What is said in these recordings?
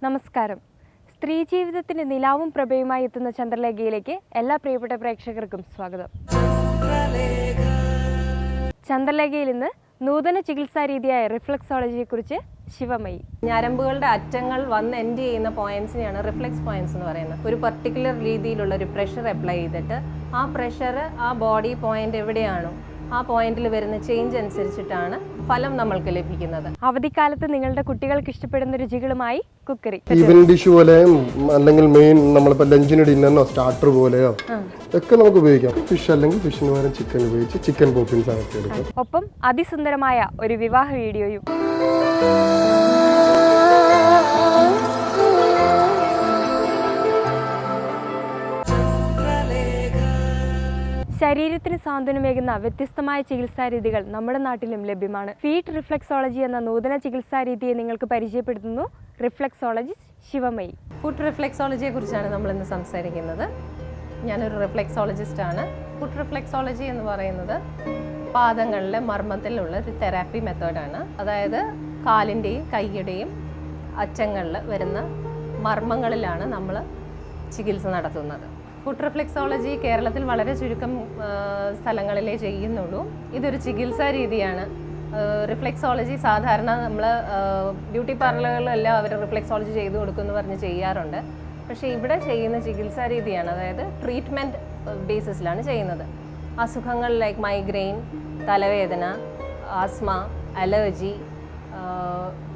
നമസ്കാരം. സ്ത്രീ ജീവിതത്തിന്റെ നിലാവും പ്രഭയുമായി എത്തുന്ന ചന്ദ്രലേഖയിലേക്ക് എല്ലാ പ്രിയപ്പെട്ട പ്രേക്ഷകർക്കും സ്വാഗതം. ചന്ദ്രലേഖയിൽ ഇന്ന് നൂതന ചികിത്സാ രീതിയായ റിഫ്ലക്സോളജിയെക്കുറിച്ച് ശിവമയി. ഞരമ്പുകളുടെ അറ്റങ്ങൾ വന്ന് എൻഡ് ചെയ്യുന്ന പോയിന്റ്സിനെയാണ് റിഫ്ലെക്സ് പോയിന്റ്സ് എന്ന് പറയുന്നത്. ഒരു പർട്ടിക്കുലർ രീതിയിലുള്ള ഒരു പ്രഷർ അപ്ലൈ ചെയ്തിട്ട് ആ പ്രഷർ ആ ബോഡി പോയിന്റ് എവിടെയാണോ ആ പോയിന്റിൽ വരുന്ന ചേഞ്ച് അനുസരിച്ചിട്ടാണ് ഫലം നമ്മൾക്ക് ലഭിക്കുന്നത്. അവധിക്കാലത്ത് നിങ്ങളുടെ കുട്ടികൾക്ക് ഇഷ്ടപ്പെടുന്ന രുചികളുമായി കുക്കറി, ഈവനിംഗ് ഡിഷ് പോലെയും അല്ലെങ്കിൽ മെയിൻ നമ്മളിപ്പോൾ ലഞ്ചിന് ഡിന്നറിനോ സ്റ്റാർട്ടർ പോലെയോ ഒക്കെ നമുക്ക് ഉപയോഗിക്കാം. ഫിഷ് അല്ലെങ്കിൽ ഫിഷിന് പകരം ചിക്കൻ ഉപയോഗിച്ച് ചിക്കൻ പോപ്പിൻസ് ആക്കി എടുക്കാം. ഒപ്പം അതിസുന്ദരമായ ഒരു വിവാഹ വീഡിയോയും. ശരീരത്തിന് സാന്ത്വനമേകുന്ന വ്യത്യസ്തമായ ചികിത്സാ രീതികൾ നമ്മുടെ നാട്ടിലും ലഭ്യമാണ്. ഫീറ്റ് റിഫ്ലെക്സോളജി എന്ന നൂതന ചികിത്സാ രീതിയെ നിങ്ങൾക്ക് പരിചയപ്പെടുത്തുന്നു റിഫ്ലെക്സോളജിസ്റ്റ് ശിവമയി. ഫുഡ് റിഫ്ലെക്സോളജിയെ കുറിച്ചാണ് നമ്മൾ ഇന്ന് സംസാരിക്കുന്നത്. ഞാനൊരു റിഫ്ലെക്സോളജിസ്റ്റാണ്. ഫുഡ് റിഫ്ലെക്സോളജി എന്ന് പറയുന്നത് പാദങ്ങളിലെ മർമ്മത്തിലുള്ള ഒരു തെറാപ്പി മെത്തേഡാണ്. അതായത് കാലിൻ്റെയും കൈയുടെയും അറ്റങ്ങളിൽ വരുന്ന മർമ്മങ്ങളിലാണ് നമ്മൾ ചികിത്സ നടത്തുന്നത്. ഫുഡ് റിഫ്ലെക്സോളജി കേരളത്തിൽ വളരെ ചുരുക്കം സ്ഥലങ്ങളിലേ ചെയ്യുന്നുള്ളൂ. ഇതൊരു ചികിത്സാ രീതിയാണ്. റിഫ്ലെക്സോളജി സാധാരണ നമ്മൾ ബ്യൂട്ടി പാർലറുകളിലെല്ലാം അവർ റിഫ്ലെക്സോളജി ചെയ്തു കൊടുക്കുമെന്ന് പറഞ്ഞ് ചെയ്യാറുണ്ട്. പക്ഷേ ഇവിടെ ചെയ്യുന്ന ചികിത്സാ രീതിയാണ്, അതായത് ട്രീറ്റ്മെൻറ്റ് ബേസിസിലാണ് ചെയ്യുന്നത്. അസുഖങ്ങൾ ലൈക്ക് മൈഗ്രെയിൻ, തലവേദന, ആസ്മ, അലർജി,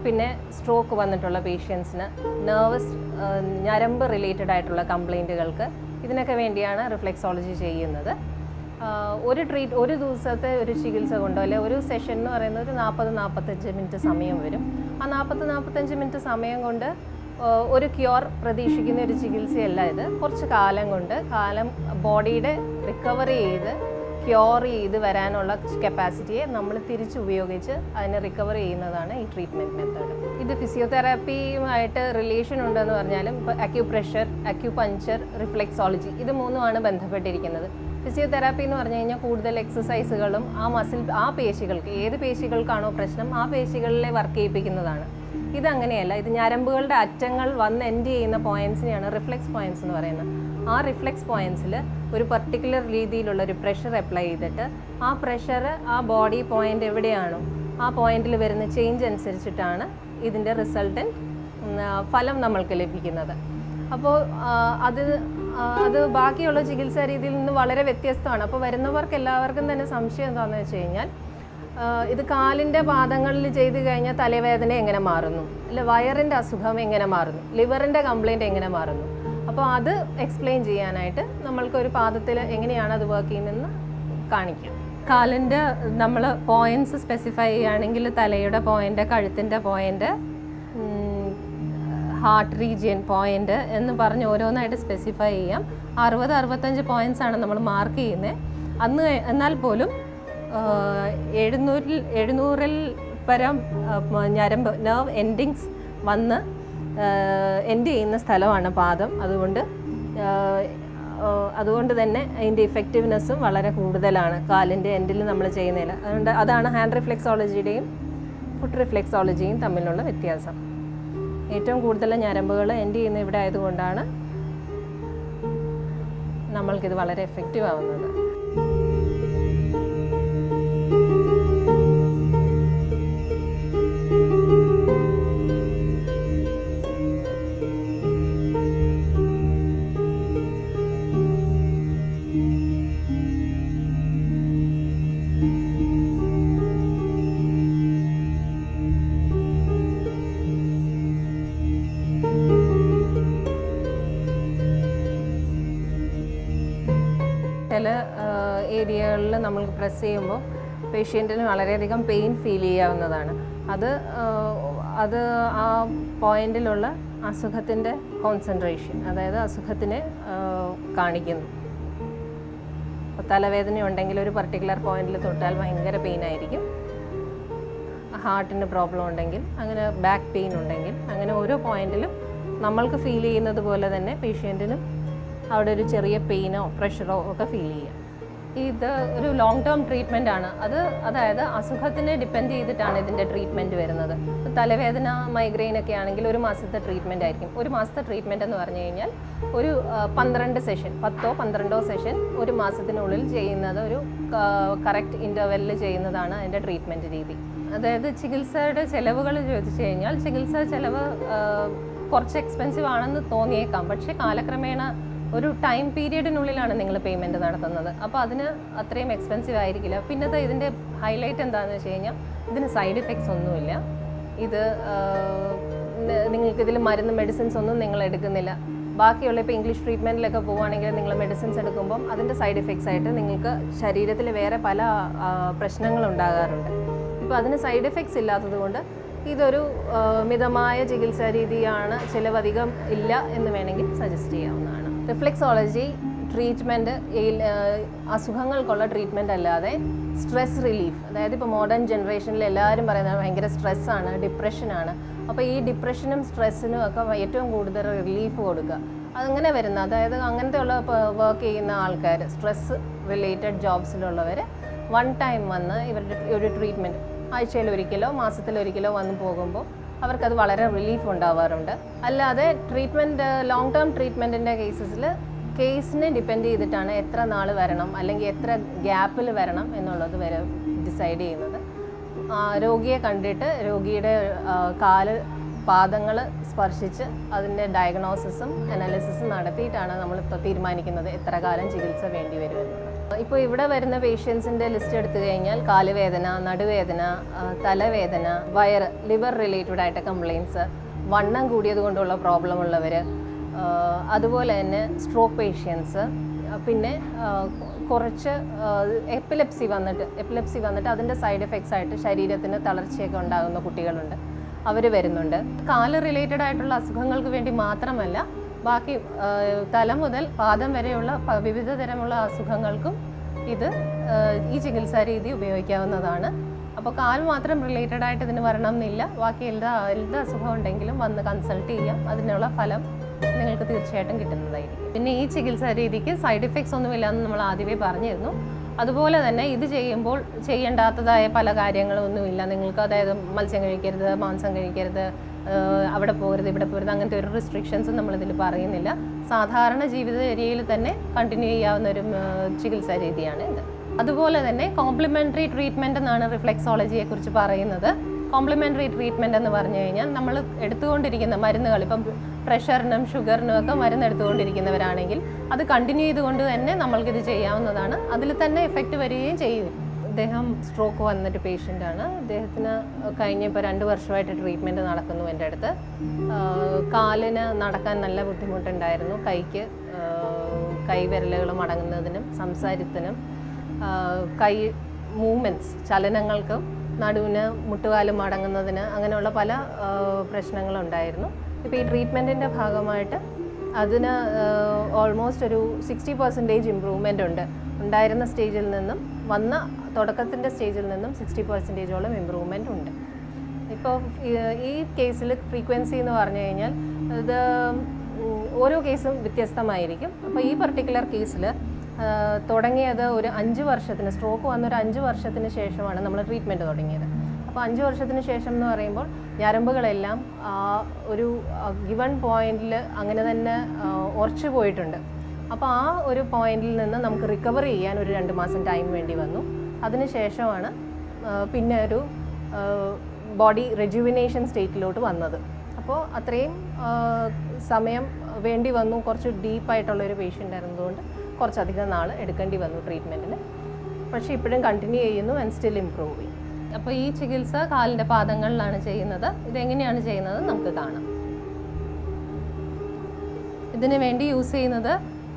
പിന്നെ സ്ട്രോക്ക് വന്നിട്ടുള്ള പേഷ്യൻസിന്, നെർവസ് ഞരമ്പ് റിലേറ്റഡ് ആയിട്ടുള്ള കംപ്ലൈൻറ്റുകൾക്ക്, ഇതിനൊക്കെ വേണ്ടിയാണ് റിഫ്ലെക്സോളജി ചെയ്യുന്നത്. ഒരു ദിവസത്തെ ഒരു ചികിത്സ കൊണ്ടോ അല്ലെ ഒരു സെഷൻ എന്ന് പറയുന്നത് ഒരു 40-45 മിനിറ്റ് സമയം വരും. ആ 40-45 മിനിറ്റ് സമയം കൊണ്ട് ഒരു ക്യൂർ പ്രതീക്ഷിക്കുന്ന ഒരു ചികിത്സയല്ല ഇത്. കുറച്ച് കാലം കൊണ്ട് ബോഡിയുടെ റിക്കവറി ചെയ്ത് ക്യൂർ ചെയ്ത് വരാനുള്ള കപ്പാസിറ്റിയെ നമ്മൾ തിരിച്ചുപയോഗിച്ച് അതിനെ റിക്കവർ ചെയ്യുന്നതാണ് ഈ ട്രീറ്റ്മെൻറ്റ് മെത്തേഡ്. ഇത് ഫിസിയോതെറാപ്പിയുമായിട്ട് റിലേഷൻ ഉണ്ടെന്ന് പറഞ്ഞാലും ഇപ്പോൾ അക്യുപ്രഷർ, അക്യുപഞ്ചർ, റിഫ്ലെക്സോളജി ഇത് മൂന്നുമാണ് ബന്ധപ്പെട്ടിരിക്കുന്നത്. ഫിസിയോതെറാപ്പി എന്ന് പറഞ്ഞു കഴിഞ്ഞാൽ കൂടുതൽ എക്സസൈസുകളും ആ പേശികൾക്ക് ഏത് പേശികൾക്കാണോ പ്രശ്നം ആ പേശികളിലെ വർക്ക് ചെയ്യിപ്പിക്കുന്നതാണ്. ഇതങ്ങനെയല്ല. ഇത് ഞരമ്പുകളുടെ അറ്റങ്ങൾ വന്ന് എൻഡ് ചെയ്യുന്ന പോയിന്റ്സിനെയാണ് റിഫ്ലെക്സ് പോയിന്റ്സ് എന്ന് പറയുന്നത്. ആ റിഫ്ലെക്സ് പോയിന്റ്സിൽ ഒരു പർട്ടിക്കുലർ രീതിയിലുള്ള ഒരു പ്രഷർ അപ്ലൈ ചെയ്തിട്ട് ആ പ്രഷർ ആ ബോഡി പോയിന്റ് എവിടെയാണോ ആ പോയിന്റിൽ വരുന്ന ചേഞ്ച് അനുസരിച്ചിട്ടാണ് ഇതിൻ്റെ റിസൾട്ടൻറ്റ് ഫലം നമ്മൾക്ക് ലഭിക്കുന്നത്. അപ്പോൾ അത് ബാക്കിയുള്ള ചികിത്സാ രീതിയിൽ നിന്ന് വളരെ വ്യത്യസ്തമാണ്. അപ്പോൾ വരുന്നവർക്ക് എല്ലാവർക്കും തന്നെ സംശയം എന്താണെന്ന് വെച്ച് കഴിഞ്ഞാൽ, ഇത് കാലിൻ്റെ പാദങ്ങളിൽ ചെയ്ത് കഴിഞ്ഞാൽ തലവേദന എങ്ങനെ മാറുന്നു, അല്ല വയറിൻ്റെ അസുഖം എങ്ങനെ മാറുന്നു, ലിവറിൻ്റെ കംപ്ലയിൻറ്റ് എങ്ങനെ മാറുന്നു. അപ്പോൾ അത് എക്സ്പ്ലെയിൻ ചെയ്യാനായിട്ട് നമ്മൾക്കൊരു പാദത്തിൽ എങ്ങനെയാണ് അത് വർക്ക് ചെയ്യുന്നതെന്ന് കാണിക്കാം. കാലിൻ്റെ നമ്മൾ പോയിൻറ്റ്സ് സ്പെസിഫൈ ചെയ്യുകയാണെങ്കിൽ തലയുടെ പോയിൻ്റ്, കഴുത്തിൻ്റെ പോയിൻ്റ്, ഹാർട്ട് റീജിയൻ പോയിൻ്റ് എന്ന് പറഞ്ഞ് ഓരോന്നായിട്ട് സ്പെസിഫൈ ചെയ്യാം. 60-65 പോയിൻറ്റ്സ് ആണ് നമ്മൾ മാർക്ക് ചെയ്യുന്നത്. എന്നാൽ പോലും 700-ൽ പരം ഞരമ്പ് നെർവ് എൻഡിങ്സ് വന്ന് എൻഡ് ചെയ്യുന്ന സ്ഥലമാണ് പാദം. അതുകൊണ്ട് തന്നെ അതിൻ്റെ ഇഫക്റ്റീവ്നെസ്സും വളരെ കൂടുതലാണ് കാലിൻ്റെ എൻഡിൽ നമ്മൾ ചെയ്യുന്നതിൽ. അതുകൊണ്ട് അതാണ് ഹാൻഡ് റിഫ്ലെക്സോളജിയുടെയും ഫുഡ് റിഫ്ലെക്സോളജിയും തമ്മിലുള്ള വ്യത്യാസം. ഏറ്റവും കൂടുതൽ ഞരമ്പുകൾ എൻഡ് ചെയ്യുന്ന ഇവിടെ ആയതുകൊണ്ടാണ് നമ്മൾക്കിത് വളരെ എഫക്റ്റീവ് ആവുന്നത്. ചില ഏരിയകളിൽ നമ്മൾ പ്രസ് ചെയ്യുമ്പോൾ പേഷ്യൻറ്റിന് വളരെയധികം പെയിൻ ഫീൽ ചെയ്യാവുന്നതാണ്. അത് ആ പോയിന്റിലുള്ള അസുഖത്തിൻ്റെ കോൺസെൻട്രേഷൻ, അതായത് അസുഖത്തിനെ കാണിക്കുന്നു. അപ്പോൾ തലവേദന ഉണ്ടെങ്കിൽ ഒരു പർട്ടിക്കുലർ പോയിന്റിൽ തൊട്ടാൽ ഭയങ്കര പെയിൻ ആയിരിക്കും. ഹാർട്ടിന് പ്രോബ്ലം ഉണ്ടെങ്കിൽ, അങ്ങനെ ബാക്ക് പെയിൻ ഉണ്ടെങ്കിൽ, അങ്ങനെ ഓരോ പോയിന്റിലും നമ്മൾക്ക് ഫീൽ ചെയ്യുന്നത് പോലെ തന്നെ പേഷ്യൻറ്റിനും അവിടെ ഒരു ചെറിയ പെയിനോ പ്രഷറോ ഒക്കെ ഫീൽ ചെയ്യാം. ഇത് ഒരു ലോങ് ടേം ട്രീറ്റ്മെൻ്റ് ആണ്. അതായത് അസുഖത്തിനെ ഡിപ്പെൻഡ് ചെയ്തിട്ടാണ് ഇതിൻ്റെ ട്രീറ്റ്മെൻറ്റ് വരുന്നത്. തലവേദന, മൈഗ്രെയിൻ ഒക്കെ ആണെങ്കിൽ ഒരു മാസത്തെ ട്രീറ്റ്മെൻ്റ് ആയിരിക്കും. ഒരു മാസത്തെ ട്രീറ്റ്മെൻറ്റ് എന്ന് പറഞ്ഞു കഴിഞ്ഞാൽ ഒരു 12 സെഷൻ, 10-12 സെഷൻ ഒരു മാസത്തിനുള്ളിൽ ചെയ്യുന്നത്, ഒരു കറക്റ്റ് ഇൻ്റർവെല്ലിൽ ചെയ്യുന്നതാണ് അതിൻ്റെ ട്രീറ്റ്മെൻറ്റ് രീതി. അതായത് ചികിത്സയുടെ ചിലവുകൾ ചോദിച്ചു കഴിഞ്ഞാൽ ചികിത്സാ ചിലവ് കുറച്ച് എക്സ്പെൻസീവ് ആണെന്ന് തോന്നിയേക്കാം. പക്ഷേ കാലക്രമേണ ഒരു ടൈം പീരീഡിനുള്ളിലാണ് നിങ്ങൾ പേയ്മെൻറ്റ് നടത്തുന്നത്. അപ്പോൾ അതിന് അത്രയും എക്സ്പെൻസീവ് ആയിരിക്കില്ല. പിന്നത്തെ ഇതിൻ്റെ ഹൈലൈറ്റ് എന്താണെന്ന് വെച്ച് കഴിഞ്ഞാൽ ഇതിന് സൈഡ് ഇഫക്ട്സ് ഒന്നുമില്ല. ഇത് നിങ്ങൾക്കിതിൽ മെഡിസിൻസ് ഒന്നും നിങ്ങൾ എടുക്കുന്നില്ല. ബാക്കിയുള്ള ഇപ്പോൾ ഇംഗ്ലീഷ് ട്രീറ്റ്മെൻറ്റിലൊക്കെ പോവുകയാണെങ്കിൽ നിങ്ങൾ മെഡിസിൻസ് എടുക്കുമ്പം അതിൻ്റെ സൈഡ് ഇഫക്ട്സ് ആയിട്ട് നിങ്ങൾക്ക് ശരീരത്തിൽ വേറെ പല പ്രശ്നങ്ങളുണ്ടാകാറുണ്ട്. ഇപ്പോൾ അതിന് സൈഡ് ഇഫക്ട്സ് ഇല്ലാത്തത് കൊണ്ട് ഇതൊരു മിതമായ ചികിത്സാ രീതിയാണ്. ചിലവധികം ഇല്ല എന്ന് വേണമെങ്കിൽ സജസ്റ്റ് ചെയ്യാവുന്നതാണ്. റിഫ്ലെക്സോളജി ട്രീറ്റ്മെൻറ്റ് അസുഖങ്ങൾക്കുള്ള ട്രീറ്റ്മെൻറ്റ് അല്ലാതെ സ്ട്രെസ് റിലീഫ്, അതായത് ഇപ്പോൾ മോഡേൺ ജനറേഷനിൽ എല്ലാവരും പറയുന്നത് ഭയങ്കര സ്ട്രെസ്സാണ്, ഡിപ്രഷനാണ്. അപ്പോൾ ഈ ഡിപ്രഷനും സ്ട്രെസ്സിനും ഒക്കെ ഏറ്റവും കൂടുതൽ റിലീഫ് കൊടുക്കുക. അതങ്ങനെ വരുന്ന, അതായത് അങ്ങനത്തെ ഉള്ള വർക്ക് ചെയ്യുന്ന ആൾക്കാർ, സ്ട്രെസ് റിലേറ്റഡ് ജോബ്സിലുള്ളവർ വൺ ടൈം വന്ന് ഇവരുടെ ഒരു ട്രീറ്റ്മെൻറ്റ് ആഴ്ചയിലൊരിക്കലോ മാസത്തിലൊരിക്കലോ വന്ന് പോകുമ്പോൾ അവർക്കത് വളരെ റിലീഫ് ഉണ്ടാവാറുണ്ട്. അല്ലാതെ ട്രീറ്റ്മെൻറ്റ്, ലോങ് ടേം ട്രീറ്റ്മെൻറ്റിൻ്റെ കേസിനെ ഡിപ്പെൻഡ് ചെയ്തിട്ടാണ് എത്ര നാൾ വരണം അല്ലെങ്കിൽ എത്ര ഗ്യാപ്പിൽ വരണം എന്നുള്ളത് വരെ ഡിസൈഡ് ചെയ്യുന്നത്. രോഗിയെ കണ്ടിട്ട് രോഗിയുടെ പാദങ്ങൾ സ്പർശിച്ച് അതിൻ്റെ ഡയഗ്നോസിസും അനാലിസിസും നടത്തിയിട്ടാണ് നമ്മളിപ്പോൾ തീരുമാനിക്കുന്നത് എത്ര കാലം ചികിത്സ വേണ്ടി വരുമെന്നുള്ളത്. ഇപ്പോൾ ഇവിടെ വരുന്ന പേഷ്യൻസിൻ്റെ ലിസ്റ്റ് എടുത്തു കഴിഞ്ഞാൽ കാലുവേദന, നടുവേദന, തലവേദന, വയറ്, ലിവർ റിലേറ്റഡ് ആയിട്ട് കംപ്ലയിൻസ്, വണ്ണം കൂടിയത് കൊണ്ടുള്ള പ്രോബ്ലം ഉള്ളവർ, അതുപോലെ തന്നെ സ്ട്രോക്ക് പേഷ്യൻസ്, പിന്നെ കുറച്ച് എപ്പിലെപ്സി വന്നിട്ട് അതിൻ്റെ സൈഡ് എഫക്ട്സ് ആയിട്ട് ശരീരത്തിന് തളർച്ചയൊക്കെ ഉണ്ടാകുന്ന കുട്ടികളുണ്ട്, അവർ വരുന്നുണ്ട്. കാല് റിലേറ്റഡ് ആയിട്ടുള്ള അസുഖങ്ങൾക്ക് വേണ്ടി മാത്രമല്ല, ബാക്കി തല മുതൽ പാദം വരെയുള്ള വിവിധ തരമുള്ള അസുഖങ്ങൾക്കും ഈ ചികിത്സാ രീതി ഉപയോഗിക്കാവുന്നതാണ്. അപ്പോൾ കാൽ മാത്രം റിലേറ്റഡ് ആയിട്ട് ഇതിന് വരണം എന്നില്ല. ബാക്കി എല്ലാ അസുഖം ഉണ്ടെങ്കിലും വന്ന് കൺസൾട്ട് ചെയ്യാം. അതിനുള്ള ഫലം നിങ്ങൾക്ക് തീർച്ചയായിട്ടും കിട്ടുന്നതായിരിക്കും. പിന്നെ ഈ ചികിത്സാ രീതിക്ക് സൈഡ് ഇഫക്ട്സ് ഒന്നുമില്ല എന്ന് നമ്മൾ ആദ്യമേ പറഞ്ഞിരുന്നു. അതുപോലെ തന്നെ ഇത് ചെയ്യുമ്പോൾ ചെയ്യേണ്ടാത്തതായ പല കാര്യങ്ങളൊന്നുമില്ല നിങ്ങൾക്ക്. അതായത് മത്സ്യം കഴിക്കരുത്, മാംസം കഴിക്കരുത്, അവിടെ പോകരുത്, ഇവിടെ പോകരുത്, അങ്ങനത്തെ ഒരു റെസ്ട്രിക്ഷൻസും നമ്മളിതിൽ പറയുന്നില്ല. സാധാരണ ജീവിതചര്യയിൽ തന്നെ കണ്ടിന്യൂ ചെയ്യാവുന്ന ഒരു ചികിത്സാ രീതിയാണ് ഇത്. അതുപോലെ തന്നെ കോംപ്ലിമെൻ്ററി ട്രീറ്റ്മെൻറ്റ് എന്നാണ് റിഫ്ലെക്സോളജിയെക്കുറിച്ച് പറയുന്നത്. കോംപ്ലിമെൻ്ററി ട്രീറ്റ്മെൻറ്റ് എന്ന് പറഞ്ഞു കഴിഞ്ഞാൽ നമ്മൾ എടുത്തുകൊണ്ടിരിക്കുന്ന മരുന്നുകൾ, ഇപ്പം പ്രഷറിനും ഷുഗറിനും ഒക്കെ മരുന്ന് എടുത്തുകൊണ്ടിരിക്കുന്നവരാണെങ്കിൽ അത് കണ്ടിന്യൂ ചെയ്തുകൊണ്ട് തന്നെ നമ്മൾക്കിത് ചെയ്യാവുന്നതാണ്. അതിൽ തന്നെ എഫക്റ്റ് വരികയും ചെയ്യും. അദ്ദേഹം സ്ട്രോക്ക് വന്നിട്ട് പേഷ്യൻ്റാണ്. അദ്ദേഹത്തിന് ഇപ്പോൾ 2 വർഷമായിട്ട് ട്രീറ്റ്മെൻറ്റ് നടക്കുന്നു എൻ്റെ അടുത്ത്. കാലിന് നടക്കാൻ നല്ല ബുദ്ധിമുട്ടുണ്ടായിരുന്നു. കൈവിരലുകൾ മടങ്ങുന്നതിനും സംസാരത്തിനും കൈ മൂവ്മെൻറ്റ്സ് ചലനങ്ങൾക്കും നടുവിന് മുട്ടുകാലും മടങ്ങുന്നതിന് അങ്ങനെയുള്ള പല പ്രശ്നങ്ങളുണ്ടായിരുന്നു. ഇപ്പോൾ ഈ ട്രീറ്റ്മെൻറ്റിൻ്റെ ഭാഗമായിട്ട് അതിന് ഓൾമോസ്റ്റ് ഒരു 60% ഇമ്പ്രൂവ്മെൻ്റ് ഉണ്ടായിരുന്ന സ്റ്റേജിൽ നിന്നും തുടക്കത്തിൻ്റെ സ്റ്റേജിൽ നിന്നും 60%ഓളം ഇമ്പ്രൂവ്മെൻ്റ് ഉണ്ട്. ഇപ്പോൾ ഈ കേസിൽ ഫ്രീക്വൻസി എന്ന് പറഞ്ഞു കഴിഞ്ഞാൽ ഇത് ഓരോ കേസും വ്യത്യസ്തമായിരിക്കും. അപ്പോൾ ഈ പർട്ടിക്കുലർ കേസിൽ തുടങ്ങിയത് ഒരു 5 വർഷത്തിന്, സ്ട്രോക്ക് വന്നൊരു 5 വർഷത്തിന് ശേഷമാണ് നമ്മൾ ട്രീറ്റ്മെൻറ്റ് തുടങ്ങിയത്. അപ്പോൾ 5 വർഷത്തിന് ശേഷം എന്ന് പറയുമ്പോൾ ഞരമ്പുകളെല്ലാം ഒരു ഗിവൺ പോയിന്റിൽ അങ്ങനെ തന്നെ ഉറച്ചു പോയിട്ടുണ്ട്. അപ്പോൾ ആ ഒരു പോയിന്റിൽ നിന്ന് നമുക്ക് റിക്കവർ ചെയ്യാൻ ഒരു 2 മാസം ടൈം വേണ്ടി വന്നു. അതിനുശേഷമാണ് പിന്നെ ഒരു ബോഡി റെജുവിനേഷൻ സ്റ്റേറ്റിലോട്ട് വന്നത്. അപ്പോൾ അത്രയും സമയം വേണ്ടി വന്നു. കുറച്ച് ഡീപ്പായിട്ടുള്ളൊരു പേഷ്യൻ്റ് ആയിരുന്നതുകൊണ്ട് കുറച്ചധികം നാൾ എടുക്കേണ്ടി വന്നു ട്രീറ്റ്മെൻറ്റിന്. പക്ഷേ ഇപ്പോഴും കണ്ടിന്യൂ ചെയ്യുന്നു ആൻഡ് സ്റ്റിൽ ഇംപ്രൂവ് ചെയ്യും. അപ്പോൾ ഈ ചികിത്സ കാലിൻ്റെ പാദങ്ങളിലാണ് ചെയ്യുന്നത്. ഇതെങ്ങനെയാണ് ചെയ്യുന്നത് നമുക്ക് കാണാം. ഇതിനു വേണ്ടി യൂസ് ചെയ്യുന്നത്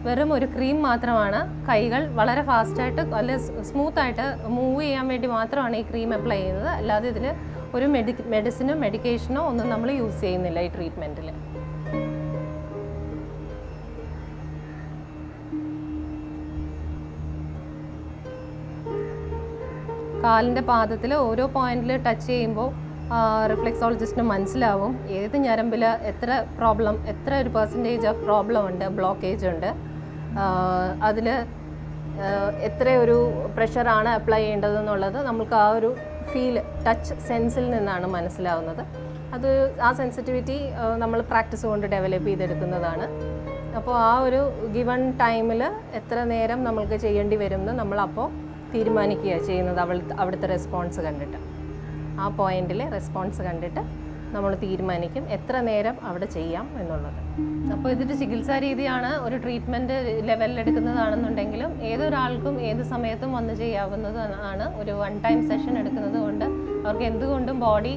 വെറും ഒരു ക്രീം മാത്രമാണ്. കൈകൾ വളരെ ഫാസ്റ്റായിട്ട് നല്ല സ്മൂത്തായിട്ട് മൂവ് ചെയ്യാൻ വേണ്ടി മാത്രമാണ് ഈ ക്രീം അപ്ലൈ ചെയ്യുന്നത്. അല്ലാതെ ഇതിൽ ഒരു മെഡിസിനോ മെഡിക്കേഷനോ ഒന്നും നമ്മൾ യൂസ് ചെയ്യുന്നില്ല ഈ ട്രീറ്റ്മെൻറ്റിൽ. കാലിൻ്റെ പാദത്തിൽ ഓരോ പോയിന്റിൽ ടച്ച് ചെയ്യുമ്പോൾ റിഫ്ലെക്സോളജിസ്റ്റിന് മനസ്സിലാവും ഏത് ഞരമ്പിൽ എത്ര ഒരു പെർസെൻറ്റേജ് ഓഫ് പ്രോബ്ലം ഉണ്ട്, ബ്ലോക്കേജ് ഉണ്ട്. അതിൽ എത്ര ഒരു പ്രഷറാണ് അപ്ലൈ ചെയ്യേണ്ടതെന്നുള്ളത് നമുക്ക് ആ ഒരു ഫീൽ ടച്ച് സെൻസിൽ നിന്നാണ് മനസ്സിലാവുന്നത്. അത് ആ സെൻസിറ്റിവിറ്റി നമ്മൾ പ്രാക്ടീസ് കൊണ്ട് ഡെവലപ്പ് ചെയ്തെടുക്കുന്നതാണ്. അപ്പോൾ ആ ഒരു ഗിവൺ ടൈമിൽ എത്ര നേരം നമ്മൾക്ക് ചെയ്യേണ്ടി വരും എന്ന് നമ്മളപ്പോൾ തീരുമാനിക്കുക ചെയ്യുന്നത്. അവിടുത്തെ റെസ്പോൺസ് കണ്ടിട്ട്, ആ പോയിന്റിൽ റെസ്പോൺസ് കണ്ടിട്ട് നമ്മൾ തീരുമാനിക്കും എത്ര നേരം അവിടെ ചെയ്യാം എന്നുള്ളത്. അപ്പോൾ ഇതൊരു ചികിത്സാ രീതിയാണ്, ഒരു ട്രീറ്റ്മെൻറ്റ് ലെവലിൽ എടുക്കുന്നതാണെന്നുണ്ടെങ്കിലും ഏതൊരാൾക്കും ഏത് സമയത്തും വന്ന് ചെയ്യാവുന്നതാണ്. ഒരു 1 ടൈം സെഷൻ എടുക്കുന്നത് കൊണ്ട് അവർക്ക് എന്തുകൊണ്ടും ബോഡി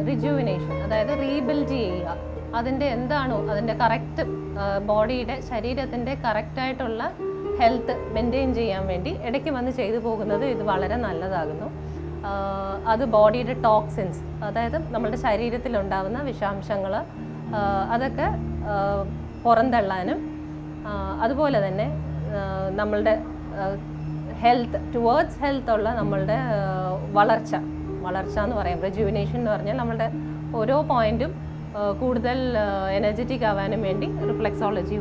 റിജുവിനേഷൻ, അതായത് റീബിൽഡ് ചെയ്യുക, അതിൻ്റെ എന്താണോ അതിൻ്റെ കറക്റ്റ് ബോഡിയുടെ ശരീരത്തിൻ്റെ കറക്റ്റായിട്ടുള്ള ഹെൽത്ത് മെയിൻറ്റെയിൻ ചെയ്യാൻ വേണ്ടി ഇടയ്ക്ക് വന്ന് ചെയ്തു പോകുന്നത് ഇത് വളരെ നല്ലതാകുന്നു. അത് ബോഡിയുടെ ടോക്സിൻസ്, അതായത് നമ്മുടെ ശരീരത്തിലുണ്ടാകുന്ന വിഷാംശങ്ങൾ അതൊക്കെ പുറന്തള്ളാനും അതുപോലെ തന്നെ നമ്മളുടെ ഹെൽത്ത് ടുവേർഡ്സ് ഹെൽത്ത് ഉള്ള നമ്മളുടെ വളർച്ച എന്ന് പറയാം. റെജുവിനേഷൻ എന്ന് പറഞ്ഞാൽ നമ്മളുടെ ഓരോ പോയിന്റും കൂടുതൽ എനർജറ്റിക് ആവാനും വേണ്ടി റിഫ്ലെക്സോളജി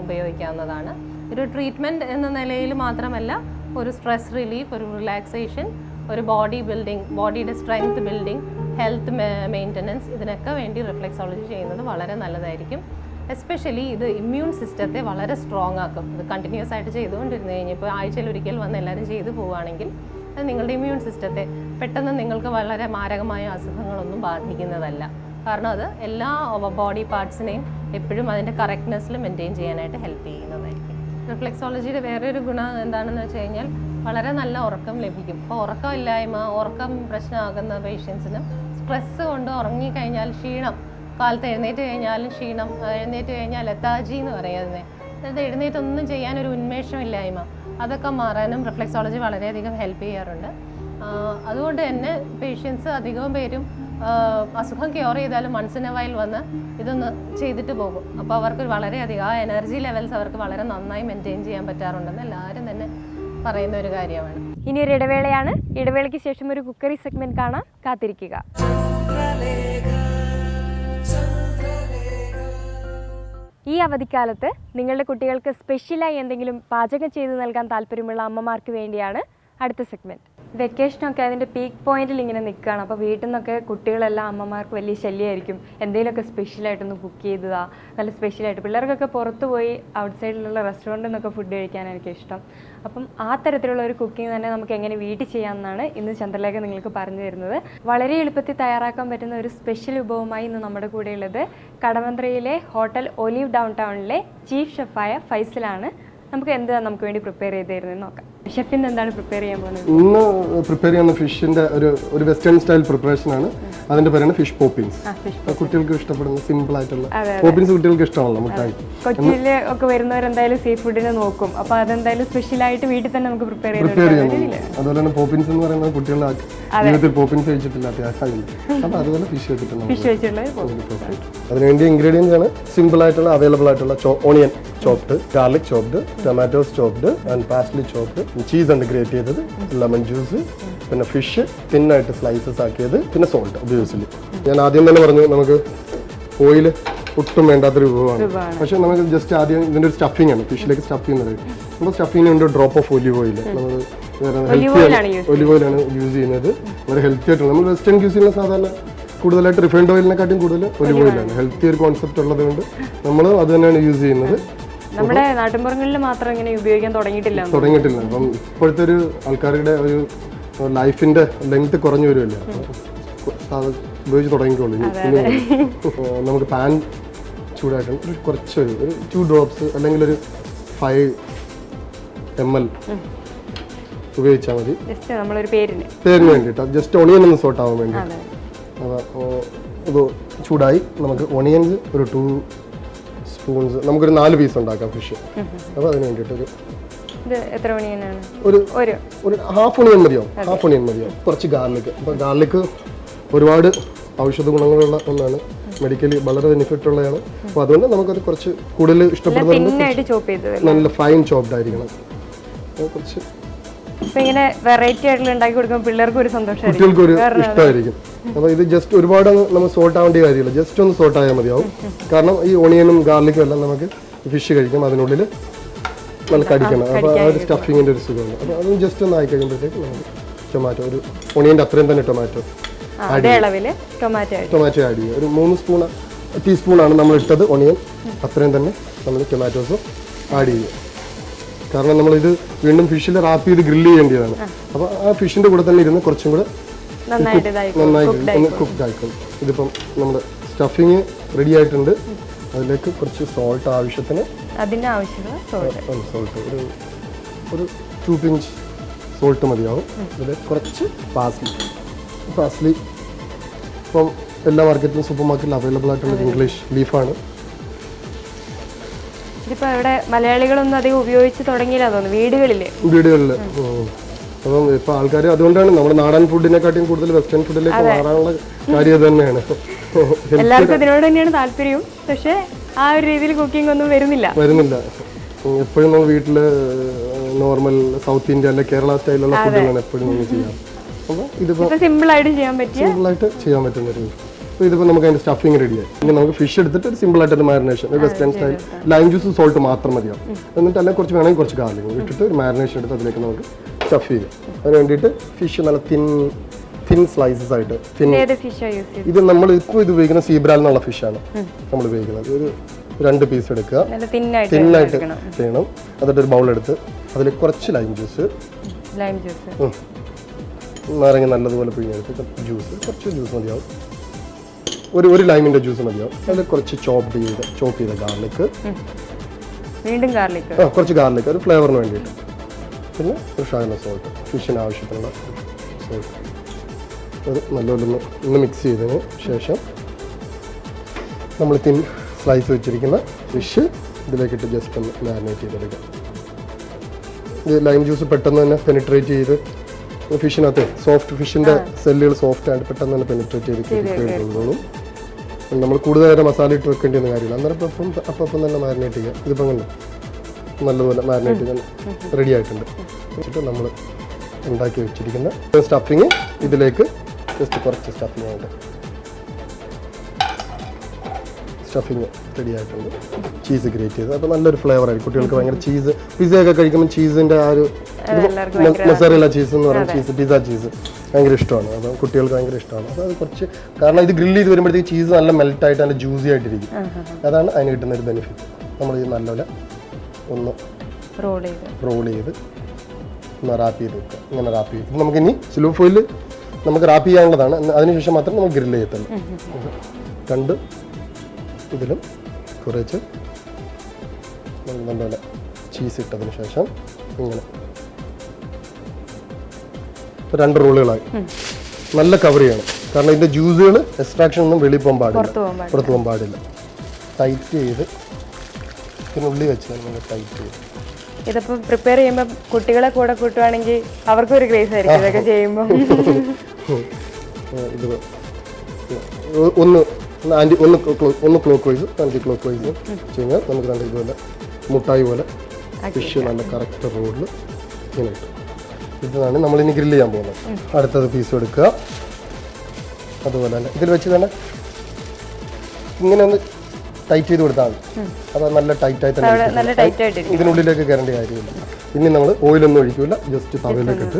ഉപയോഗിക്കാവുന്നതാണ്. ഒരു ട്രീറ്റ്മെൻറ്റ് എന്ന നിലയിൽ മാത്രമല്ല, ഒരു സ്ട്രെസ് റിലീഫ്, ഒരു റിലാക്സേഷൻ, ഒരു ബോഡി ബിൽഡിംഗ്, ബോഡിയുടെ സ്ട്രെങ്ത് ബിൽഡിംഗ്, ഹെൽത്ത് മെയിൻ്റനൻസ്, ഇതിനൊക്കെ വേണ്ടി റിഫ്ലെക്സോളജി ചെയ്യുന്നത് വളരെ നല്ലതായിരിക്കും. എസ്പെഷ്യലി ഇത് ഇമ്മ്യൂൺ സിസ്റ്റത്തെ വളരെ സ്ട്രോങ് ആക്കും. ഇത് കണ്ടിന്യൂസ് ആയിട്ട് ചെയ്തുകൊണ്ടിരുന്നു കഴിഞ്ഞപ്പോൾ ആഴ്ചയിൽ ഒരിക്കൽ വന്ന് എല്ലാവരും ചെയ്തു പോവുകയാണെങ്കിൽ അത് നിങ്ങളുടെ ഇമ്മ്യൂൺ സിസ്റ്റത്തെ പെട്ടെന്ന് നിങ്ങൾക്ക് വളരെ മാരകമായ അസുഖങ്ങളൊന്നും ബാധിക്കുന്നതല്ല. കാരണം അത് എല്ലാ ബോഡി പാർട്സിനെയും എപ്പോഴും അതിൻ്റെ കറക്റ്റ്നെസ്സിൽ മെയിൻറ്റെയിൻ ചെയ്യാനായിട്ട് ഹെൽപ്പ് ചെയ്യുന്നതായിരിക്കും. റിഫ്ലെക്സോളജിയുടെ വേറൊരു ഗുണം എന്താണെന്ന് വെച്ച് കഴിഞ്ഞാൽ വളരെ നല്ല ഉറക്കം ലഭിക്കും. അപ്പോൾ ഉറക്കമില്ലായ്മ, ഉറക്കം പ്രശ്നമാകുന്ന പേഷ്യൻസിന് സ്ട്രെസ്സ് കൊണ്ട് ഉറങ്ങിക്കഴിഞ്ഞാൽ ക്ഷീണം, കാലത്ത് എഴുന്നേറ്റ് കഴിഞ്ഞാലും ക്ഷീണം, എഴുന്നേറ്റ് കഴിഞ്ഞാൽ ലെത്താജി എന്ന് പറയുന്നത്, അതായത് എഴുന്നേറ്റൊന്നും ചെയ്യാനൊരു ഉന്മേഷമില്ലായ്മ, അതൊക്കെ മാറാനും റിഫ്ലെക്സോളജി വളരെയധികം ഹെൽപ്പ് ചെയ്യാറുണ്ട്. അതുകൊണ്ട് തന്നെ പേഷ്യൻസ് അധികവും പേരും അസുഖം ക്യൂർ ചെയ്താലും മനസ്സിന് വയൽ വന്ന് ഇതൊന്ന് ചെയ്തിട്ട് പോകും. അപ്പോൾ അവർക്ക് വളരെയധികം ആ എനർജി ലെവൽസ് അവർക്ക് വളരെ നന്നായി മെയിൻറ്റെയിൻ ചെയ്യാൻ പറ്റാറുണ്ടെന്ന് എല്ലാവരും തന്നെ പറയുന്ന ഒരു കാര്യമാണ്. ഇനി ഒരു ഇടവേളയാണ്. ഇടവേളയ്ക്ക് ശേഷം ഒരു കുക്കറി സെഗ്മെന്റ് കാണാം, കാത്തിരിക്കുക. ഈ അവധിക്കാലത്ത് നിങ്ങളുടെ കുട്ടികൾക്ക് സ്പെഷ്യലായി എന്തെങ്കിലും പാചകം ചെയ്തു നൽകാൻ താല്പര്യമുള്ള അമ്മമാർക്ക് വേണ്ടിയാണ് അടുത്ത സെഗ്മെന്റ്. വെക്കേഷനൊക്കെ അതിൻ്റെ പീക്ക് പോയിന്റിൽ ഇങ്ങനെ നിൽക്കുകയാണ്. അപ്പോൾ വീട്ടിൽ നിന്നൊക്കെ കുട്ടികളെല്ലാം അമ്മമാർക്ക് വലിയ ശല്യമായിരിക്കും. എന്തെങ്കിലുമൊക്കെ സ്പെഷ്യലായിട്ടൊന്ന് കുക്ക് ചെയ്തതാ, നല്ല സ്പെഷ്യലായിട്ട്. പിള്ളേർക്കൊക്കെ പുറത്ത് പോയി ഔട്ട് സൈഡിലുള്ള റെസ്റ്റോറൻറ്റിൽ നിന്നൊക്കെ ഫുഡ് കഴിക്കാൻ എനിക്ക് ഇഷ്ടം. അപ്പം ആ തരത്തിലുള്ള ഒരു കുക്കിംഗ് തന്നെ നമുക്ക് എങ്ങനെ വീട്ടിൽ ചെയ്യാമെന്നാണ് ഇന്ന് ചന്ദ്രലേഖ നിങ്ങൾക്ക് പറഞ്ഞു തരുന്നത്. വളരെ എളുപ്പത്തിൽ തയ്യാറാക്കാൻ പറ്റുന്ന ഒരു സ്പെഷ്യൽ വിഭവമായി ഇന്ന് നമ്മുടെ കൂടെയുള്ളത് കടവന്ത്രയിലെ ഹോട്ടൽ ഒലീവ് ഡൗൺ ടൗണിലെ ചീഫ് ഷെഫായ ഫൈസലാണ്. നമുക്ക് വേണ്ടി പ്രിപ്പയർ ചെയ്ത് തരുന്നതെന്ന് നോക്കാം. ഷെഫിന് എന്താണ് പ്രിപ്പയർ ചെയ്യാൻ പോകുന്നത്? ഇന്ന് പ്രിപ്പയർ ചെയ്യുന്ന ഫിഷിന്റെ ഒരു വെസ്റ്റേൺ സ്റ്റൈൽ പ്രിപ്പറേഷൻ ആണ്. അതിന്റെ പേരാണ് ഫിഷ് പോപ്പിൻസ്. കുട്ടികൾക്ക് ഇഷ്ടപ്പെടുന്ന സിമ്പിൾ ആയിട്ടുള്ള പോപ്പിൻസ് കുട്ടികൾക്ക് ഇഷ്ടമാണല്ലോ. മുട്ടായി കൊച്ചിയില് ഒക്കെ വരുന്നവരെന്തായാലും സീ ഫുഡിനെ നോക്കും. അപ്പൊ അതെന്തായാലും സ്പെഷ്യലായിട്ട് വീട്ടിൽ തന്നെ നമുക്ക് പ്രിപ്പയർ ചെയ്യാം. അതുപോലെ തന്നെ പോപ്പിൻസ് എന്ന് പറയുന്നത് കുട്ടികളുടെ ജീവിതത്തിൽ പോപ്പിൻസ് കഴിച്ചിട്ടില്ല അത്യാവശ്യമില്ല. അപ്പൊ അതുപോലെ ഫിഷ് വെച്ചിട്ടുള്ള അതിനുവേണ്ടി ഇൻഗ്രീഡിയൻസ് ആണ് സിമ്പിൾ ആയിട്ടുള്ള അവൈലബിൾ ആയിട്ടുള്ള onion chopped, garlic chopped, tomatoes chopped and parsley chopped, cheese ഉണ്ട് ഗ്രേറ്റ് ചെയ്തത്, ലെമൺ ജ്യൂസ്, പിന്നെ ഫിഷ് തിന്നായിട്ട് സ്ലൈസസ് ആക്കിയത്, പിന്നെ സോൾട്ട് ഉപയോഗിച്ചില്ല. ഞാൻ ആദ്യം തന്നെ പറഞ്ഞു നമുക്ക് ഓയിൽ ഒട്ടും വേണ്ടാത്തൊരു വിഭവമാണ്. പക്ഷെ നമുക്ക് ജസ്റ്റ് ആദ്യം ഇതിൻ്റെ ഒരു സ്റ്റഫിംഗ് ആണ്, ഫിഷിലേക്ക് സ്റ്റഫ് ചെയ്യുന്നത്. അപ്പോൾ സ്റ്റഫിങ്ങിന് ഉണ്ട് ഡ്രോപ്പ് ഓഫ് ഒലിവ് ഓയിൽ. നമ്മൾ ഒലിവ് ഓയിലാണ് യൂസ് ചെയ്യുന്നത്. വളരെ ഹെൽത്തി ആയിട്ടുള്ള, നമ്മൾ വെസ്റ്റേൺ ക്യൂസിനിൽ സാധാരണ കൂടുതലായിട്ട് റിഫൈൻഡ് ഓയിലിനെക്കാട്ടും കൂടുതൽ ഒലിവ് ഓയിലാണ്. ഹെൽത്തി ഒരു കോൺസെപ്റ്റ് ഉള്ളത് കൊണ്ട് നമ്മൾ അത് തന്നെയാണ് യൂസ് ചെയ്യുന്നത്. നമ്മുടെ നാട്ടിൻപുറങ്ങളിൽ മാത്രം ഇങ്ങനെ ഉപയോഗിക്കാൻ തുടങ്ങിയിട്ടില്ല. അപ്പം ഇപ്പോഴത്തെ ഒരു ആൾക്കാരുടെ ഒരു ലൈഫിന്റെ ലെങ്ത് കുറഞ്ഞു വരുമല്ലേ, ഉപയോഗിച്ച് തുടങ്ങിക്കോളൂ. നമുക്ക് പാൻ ചൂടാക്കാൻ കുറച്ച് ഒരു 2 ഡ്രോപ്സ് അല്ലെങ്കിൽ ഒരു 5 ml ഉപയോഗിച്ചാൽ മതി. പേരിന് വേണ്ടിയിട്ട് ജസ്റ്റ് ഒണിയൻ ഒന്ന് സോട്ട് ആവാൻ വേണ്ടി. ഇത് ചൂടായി നമുക്ക് ഒണിയൻസ് ഒരു 2 സ്പൂൺസ്, നമുക്കൊരു 4 പീസ് ഉണ്ടാക്കാം ഫിഷ്. അപ്പോൾ അതിന് വേണ്ടിയിട്ട് ഒരു ഹാഫ് ഒണിയൻ മതിയോ. കുറച്ച് ഗാർലിക്. അപ്പോൾ ഗാർലിക് ഒരുപാട് ഔഷധ ഗുണങ്ങളുള്ള ഒന്നാണ്, മെഡിക്കലി വളരെ ബെനിഫിറ്റ് ഉള്ളതാണ്. അപ്പോൾ അതുകൊണ്ട് നമുക്കത് കുറച്ച് കൂടുതൽ ഇഷ്ടപ്പെടുന്നത് നല്ല ഫൈൻ ചോപ്ഡ് ആയിരിക്കണം. കുറച്ച് വെറൈറ്റി ആയിട്ടുള്ള ഉണ്ടാക്കി കൊടുക്കുമ്പോൾ പിള്ളേർക്ക് ഒരു സന്തോഷം, കുട്ടികൾക്ക് ഒരു ഇഷ്ടമായിരിക്കും. അപ്പോൾ ഇത് ജസ്റ്റ് ഒരുപാട് നമ്മൾ സോട്ട് ആവേണ്ട കാര്യമില്ല, ജസ്റ്റ് ഒന്ന് സോട്ട് ആയാൽ മതിയാവും. കാരണം ഈ ഓണിയനും ഗാർലിക്കും എല്ലാം നമുക്ക് ഫിഷ് കഴിക്കാം. അതിനുള്ളിൽ നല്ല കടിക്കണം. അപ്പോൾ ആ ഒരു സ്റ്റഫിങ്ങിൻ്റെ ഒരു സുഖമാണ്. അപ്പോൾ അതും ജസ്റ്റ് ഒന്ന് ആയി കഴിയുമ്പോഴത്തേക്ക് നമുക്ക് ടൊമാറ്റോ ഒരു ഒണിയൻ്റെ അത്രയും തന്നെ ടൊമാറ്റോ അതേ അളവിൽ ടൊമാറ്റോ ആഡ് ചെയ്യുക. ഒരു 3 ടീസ്പൂണാണ് നമ്മൾ ഇട്ടത് ഒണിയൻ, അത്രയും തന്നെ നമ്മൾ ടൊമാറ്റോസും ആഡ് ചെയ്യുക. കാരണം നമ്മളിത് വീണ്ടും ഫിഷിൽ റാപ്പ് ചെയ്ത് ഗ്രില്ല് ചെയ്യേണ്ടതാണ്. അപ്പോൾ ആ ഫിഷിൻ്റെ കൂടെ തന്നെ ഇരുന്ന് കുറച്ചും കൂടെ നന്നായി ഒന്ന് കുക്ക്ഡ് ആയിക്കോളും. ഇതിപ്പം നമ്മുടെ സ്റ്റഫിങ് റെഡി ആയിട്ടുണ്ട്. അതിലേക്ക് കുറച്ച് സോൾട്ട് ആവശ്യത്തിന്, അതിന് ആവശ്യമുള്ള സോൾട്ട് ഒരു 2 പിഞ്ച് സോൾട്ട് മതിയാവും. അതിൽ കുറച്ച് പാസ്ലി ഇപ്പം എല്ലാ മാർക്കറ്റിലും സൂപ്പർ മാർക്കറ്റിലും അവൈലബിൾ ആയിട്ടുള്ള ഇംഗ്ലീഷ് ലീഫാണ്. ഇതിപ്പോൾ ഇവിടെ മലയാളികളൊന്നും അധികം ഉപയോഗിച്ച് തുടങ്ങിയില്ല തോന്നുന്നു വീടുകളിൽ. അപ്പം ഇപ്പൊ ആൾക്കാർ അതുകൊണ്ടാണ് നമ്മുടെ നാടൻ ഫുഡിനെക്കാട്ടിയും കൂടുതൽ വെസ്റ്റേൺ ഫുഡിലേക്ക് മാറാനുള്ള കാര്യം തന്നെയാണ്. എല്ലാവർക്കും ഇതിനോട് തന്നെയാണ് താല്പര്യം. പക്ഷെ ആ ഒരു രീതിയിൽ കുക്കിംഗ് ഒന്നും വരുന്നില്ല. എപ്പോഴും നമ്മൾ വീട്ടില് നോർമൽ സൗത്ത് ഇന്ത്യ അല്ലെ കേരള സ്റ്റൈലുള്ള ഫുഡുകളാണ് എപ്പോഴും നമ്മൾ ചെയ്യാം. അപ്പോൾ ഇതിപ്പോ സിമ്പിളായിട്ട് ചെയ്യാൻ പറ്റുന്ന ഒരു അപ്പോൾ ഇതിപ്പോൾ നമുക്ക് അതിൻ്റെ സ്റ്റഫിങ് റെഡിയായി. ഇനി നമുക്ക് ഫിഷ് എടുത്തിട്ട് ഒരു സിമ്പിളായിട്ടൊരു മാരിനേഷൻ, ഒരു western style lime juice salt മാത്രം മതിയാവും. എന്നിട്ട് അല്ലെങ്കിൽ കുറച്ച് വേണമെങ്കിൽ കുറച്ച് ഗാർലിക് ഇട്ടിട്ട് ഒരു മാരിനേഷൻ എടുത്ത് അതിലേക്ക് നമുക്ക് സ്റ്റഫ് ചെയ്യും. അതിന് വേണ്ടിയിട്ട് ഫിഷ് നല്ല തിൻ സ്ലൈസസ് ആയിട്ട് ഇത് നമ്മൾ ഇപ്പോൾ ഇത് ഉപയോഗിക്കുന്ന സീബ്രാൽ എന്നുള്ള ഫിഷാണ് നമ്മൾ ഉപയോഗിക്കുന്നത്. ഒരു 2 പീസ് എടുക്കുക, തിന്നായിട്ട് ചെയ്യണം. എന്നിട്ട് ഒരു ബൗൾ എടുത്ത് അതിൽ കുറച്ച് ലൈം ജ്യൂസ് നാരങ്ങ നല്ലതുപോലെ പിഴിഞ്ഞെടുത്ത് കുറച്ച് ജ്യൂസ് മതിയാവും. ഒരു ലൈമിൻ്റെ ജ്യൂസ് മതിയാവും. അതിൽ കുറച്ച് ചോപ്പ് ചെയ്ത ഗാർലിക്, കുറച്ച് ഗാർലിക് ഒരു ഫ്ലേവറിന് വേണ്ടിയിട്ട്. പിന്നെ ഒരു ഷാന സോൾട്ട്, ഫിഷിന് ആവശ്യത്തിനുള്ള സോൾട്ട്. അത് നല്ലപോലെ ഒന്ന് മിക്സ് ചെയ്തതിന് ശേഷം നമ്മൾ സ്ലൈസ് വെച്ചിരിക്കുന്ന ഫിഷ് ഇതിലേക്കിട്ട് ജസ്റ്റ് ഒന്ന് മാരിനേറ്റ് ചെയ്തെടുക്കാം. ഇത് ലൈം ജ്യൂസ് പെട്ടെന്ന് തന്നെ പെനിട്രേറ്റ് ചെയ്ത് ഫിഷിനകത്ത് ഫിഷിൻ്റെ സെല്ലുകൾ സോഫ്റ്റ് ആയിട്ട് പെട്ടെന്ന് തന്നെ പെനിട്രേറ്റ് ചെയ്ത് നമ്മൾ കൂടുതൽ നേരം മസാല ഇട്ട് വെക്കേണ്ടി ഒന്നും കാര്യമില്ല. അന്നേരം അപ്പം തന്നെ മാരിനേറ്റ് ചെയ്യാം. ഇതിപ്പോൾ അങ്ങനെ നല്ലപോലെ മാരിനേറ്റ് ചെയ്യാൻ റെഡി ആയിട്ടുണ്ട്. വെച്ചിട്ട് നമ്മൾ ഉണ്ടാക്കി വെച്ചിരിക്കുന്ന സ്റ്റഫിങ് ഇതിലേക്ക് ജസ്റ്റ് കുറച്ച് സ്റ്റഫിങ് റെഡി ആയിട്ടുണ്ട്. ചീസ് ഗ്രേറ്റ് ചെയ്ത് അപ്പോൾ നല്ലൊരു ഫ്ലേവറായിരിക്കും. കുട്ടികൾക്ക് ഭയങ്കര ചീസ് പിസ്സയൊക്കെ കഴിക്കുമ്പോൾ ചീസിൻ്റെ ആ ഒരു മൊസറല്ല ചീസ് എന്ന് പറയുന്ന പിസ്സ ചീസ് ഭയങ്കര ഇഷ്ടമാണ്. അപ്പോൾ കുട്ടികൾക്ക് ഭയങ്കര ഇഷ്ടമാണ്. അപ്പോൾ അത് കുറച്ച് കാരണം ഇത് ഗ്രില്ല് ചെയ്ത് വരുമ്പോഴത്തേക്ക് ചീസ് നല്ല മെൽറ്റായിട്ട് നല്ല ജ്യൂസി ആയിട്ടിരിക്കും. അതാണ് അതിന് കിട്ടുന്നൊരു ബെനിഫിറ്റ്. നമ്മൾ ഇത് നല്ലപോലെ ഒന്ന് റോൾ ചെയ്ത് ഒന്ന് റാപ്പ് ചെയ്ത് വെക്കുക. ഇങ്ങനെ റാപ്പ് ചെയ്ത് നമുക്കിനി സ്ലോ ഫോയിൽ നമുക്ക് റാപ്പ് ചെയ്യാനുള്ളതാണ്. അതിനുശേഷം മാത്രം നമ്മൾ ഗ്രില്ല് ചെയ്യത്തുള്ളൂ. 2 ഇതിലും കുറച്ച് നല്ലപോലെ ചീസ് ഇട്ടതിന് ശേഷം ഇങ്ങനെ 2 റോളുകളായി നല്ല കവർ ചെയ്യണം. കാരണം ഇതിൻ്റെ ജ്യൂസുകൾ എക്സ്ട്രാക്ഷൻ ഒന്നും വെളിയിൽ പോകാൻ പാടില്ല, പുറത്ത് പോകാൻ പാടില്ല. ടൈറ്റ് ചെയ്ത് ഇതിനുള്ളിൽ വെച്ച് നമ്മൾ ടൈറ്റ് ചെയ്ത് ഇതിപ്പോൾ പ്രിപ്പയർ ചെയ്യുമ്പോൾ കുട്ടികളെ കൂടെ കൂട്ടുവാണെങ്കിൽ അവർക്കും ഒരു ക്രേസ് ആയിരിക്കും ഇതൊക്കെ ചെയ്യുമ്പോൾ. ഇത് ഒന്ന് clockwise anti clockwise കഴിഞ്ഞാൽ നമുക്ക് രണ്ട് ഇതുപോലെ മുട്ടായി പോലെ ഫിഷ് നല്ല കറക്റ്റ് റോഡിൽ ഇങ്ങനെ കിട്ടും. ഇതാണ് നമ്മളിനി ഗ്രില്ല് ചെയ്യാൻ പോകുന്നത്. അടുത്തത് പീസ് എടുക്കുക. അതുപോലെ തന്നെ ഇതിൽ വെച്ച് തന്നെ ഇങ്ങനെ ഒന്ന് ടൈറ്റ് ചെയ്ത് കൊടുത്താൽ മതി. അത് നല്ല ടൈറ്റായി തന്നെ ഇതിനുള്ളിലേക്ക് കയറേണ്ട കാര്യമില്ല. ഇനി നമ്മൾ ഓയിലൊന്നും ഒഴിക്കില്ല, ജസ്റ്റ് തവയിലേക്ക് ഇട്ട്